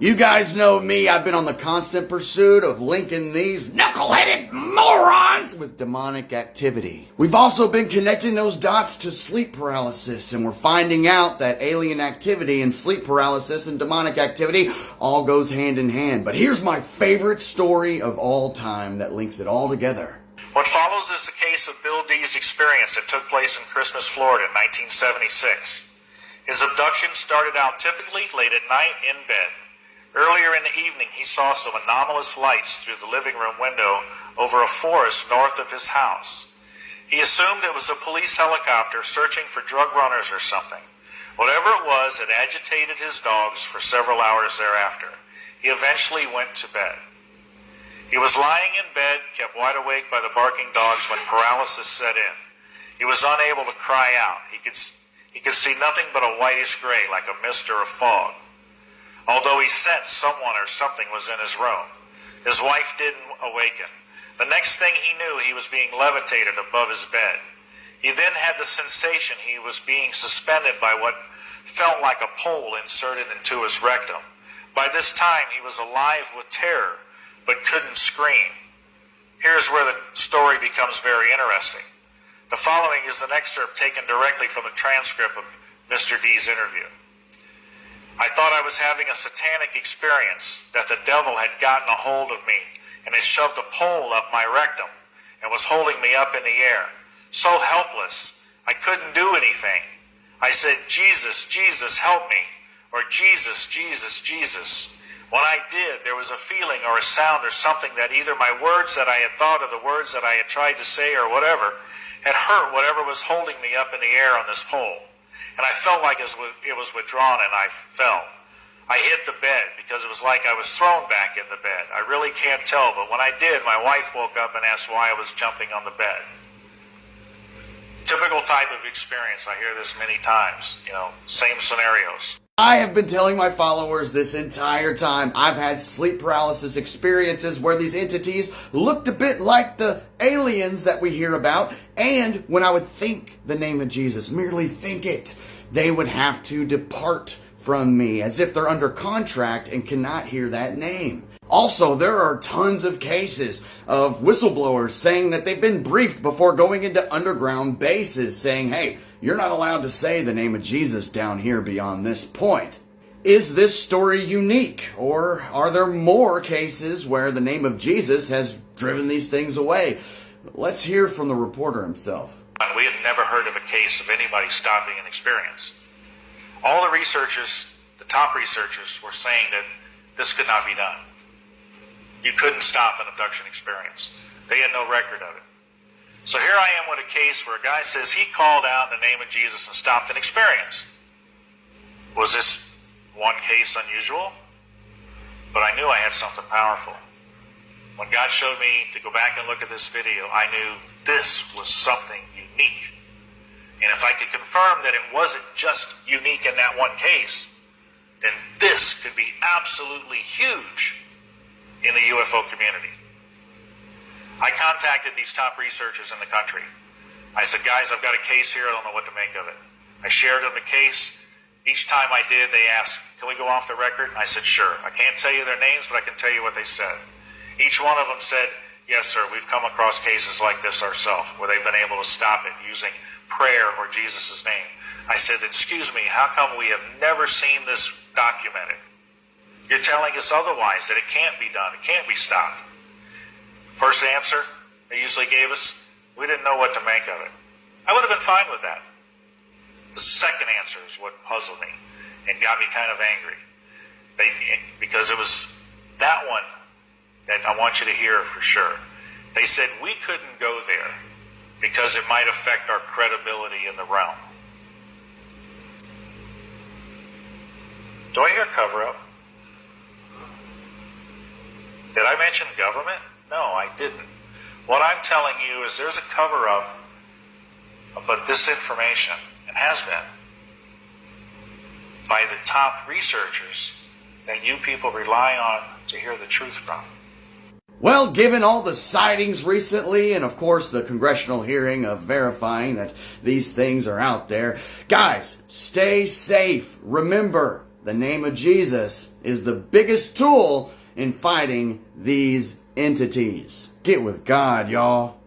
You guys know me, I've been on the constant pursuit of linking these knuckle-headed morons with demonic activity. We've also been connecting those dots to sleep paralysis, and we're finding out that alien activity and sleep paralysis and demonic activity all goes hand in hand. But here's my favorite story of all time that links it all together. What follows is the case of Bill D's experience that took place in Christmas, Florida in 1976. His abduction started out typically late at night in bed. Earlier in the evening, he saw some anomalous lights through the living room window over a forest north of his house. He assumed it was a police helicopter searching for drug runners or something. Whatever it was, it agitated his dogs for several hours thereafter. He eventually went to bed. He was lying in bed, kept wide awake by the barking dogs when paralysis set in. He was unable to cry out. He could see nothing but a whitish gray like a mist or a fog. Although he sensed someone or something was in his room. His wife didn't awaken. The next thing he knew, he was being levitated above his bed. He then had the sensation he was being suspended by what felt like a pole inserted into his rectum. By this time, he was alive with terror, but couldn't scream. Here's where the story becomes very interesting. The following is an excerpt taken directly from the transcript of Mr. D's interview. I thought I was having a satanic experience, that the devil had gotten a hold of me and had shoved a pole up my rectum and was holding me up in the air. So helpless, I couldn't do anything. I said, Jesus, Jesus, help me, or Jesus, Jesus, Jesus. When I did, there was a feeling or a sound or something that either my words that I had thought or the words that I had tried to say or whatever had hurt whatever was holding me up in the air on this pole. And I felt like it was withdrawn, and I fell. I hit the bed because it was like I was thrown back in the bed. I really can't tell, but when I did, my wife woke up and asked why I was jumping on the bed. Typical type of experience. I hear this many times, same scenarios. I have been telling my followers this entire time I've had sleep paralysis experiences where these entities looked a bit like the aliens that we hear about, and when I would think the name of Jesus, merely think it, they would have to depart from me as if they're under contract and cannot hear that name. Also, there are tons of cases of whistleblowers saying that they've been briefed before going into underground bases saying, hey, you're not allowed to say the name of Jesus down here beyond this point. Is this story unique, or are there more cases where the name of Jesus has driven these things away? Let's hear from the reporter himself. We had never heard of a case of anybody stopping an experience. All the researchers, the top researchers, were saying that this could not be done. You couldn't stop an abduction experience. They had no record of it. So here I am with a case where a guy says he called out in the name of Jesus and stopped an experience. Was this one case unusual? But I knew I had something powerful. When God showed me to go back and look at this video, I knew this was something unique. And if I could confirm that it wasn't just unique in that one case, then this could be absolutely huge in the UFO community. I contacted these top researchers in the country. I said, guys, I've got a case here. I don't know what to make of it. I shared them the case. Each time I did, they asked, can we go off the record? I said, sure. I can't tell you their names, but I can tell you what they said. Each one of them said, yes, sir, we've come across cases like this ourselves, where they've been able to stop it using prayer or Jesus' name. I said, excuse me, how come we have never seen this documented? You're telling us otherwise, that it can't be done, it can't be stopped. First answer they usually gave us, we didn't know what to make of it. I would have been fine with that. The second answer is what puzzled me and got me kind of angry. Because it was that one that I want you to hear for sure. They said we couldn't go there because it might affect our credibility in the realm. Do I hear cover-up? Did I mention government? No, I didn't. What I'm telling you is there's a cover-up about this information, and has been, by the top researchers that you people rely on to hear the truth from. Well, given all the sightings recently, and of course the congressional hearing of verifying that these things are out there, guys, stay safe. Remember the name of Jesus is the biggest tool in fighting these entities. Get with God, y'all.